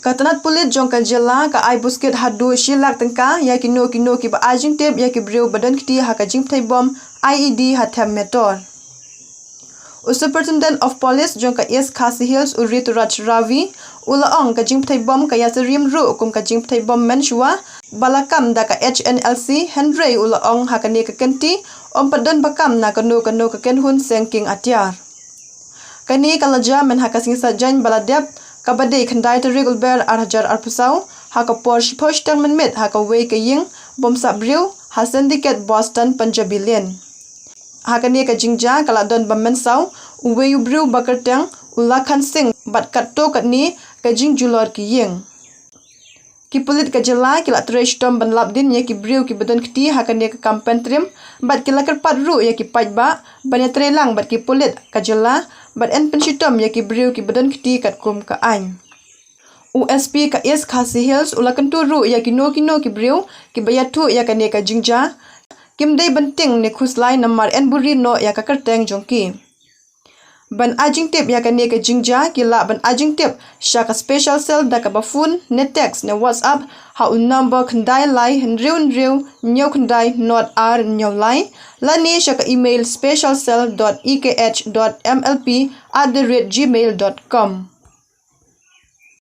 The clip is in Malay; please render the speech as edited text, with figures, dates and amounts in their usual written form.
Katanat pulit jong ka jela ka ai buskit hadu shilak tengka ya kino ki ba jingtip ya ki briew badon kiti ha ka jingtip bom IED ha Them Metor. Superintendent of Police jong ka East Khasi Hills Urituraj Ravi ulaong ka jingtip bom ka yaserim ru kum ka jingtip bom menshua balakam da ka HNLC Henry ulaong ha ka ni ka kenti om padon bakam na kano ka kenhun sengking atyar. Kani kalaja men ha ka singsa jan baladep kabade khandai tarik ulber arhajar arpusau ha ka Porsche postern menmet ha ka wei ka ying bomsa briew ha syndicate Boston Panjabilian ha ka ni ka jingja kala don bamensau wei briew bakartang ulakhan sing bat katto katni ka jing julor ki ying ki pulit ka jela ki la tresh tom ban labdin ye ki briew ki badon kti ha ka ni ka kampen trim bat ki lakar patru ye ki pajba banya trelang bat ki pulit ka jela bat en penshitom ya ki briew ki badon kiti kat kum ka ain. USP ka East Khasi Hills ulakan turu ya ki no ki briew ki bayatu ya ka ne ka jingja kim dei banting ne khuslai namar en buri no ya ka karteng jongki. Ban ajing tip ya ka ne ka jingja ki la ban ajing tip sha ka special cell da ka bafun ne text ne WhatsApp ha un number khandai lai henriun nyau khandai not r nyau lai la ni sha ka email specialcell.ekh.mlp@gmail.com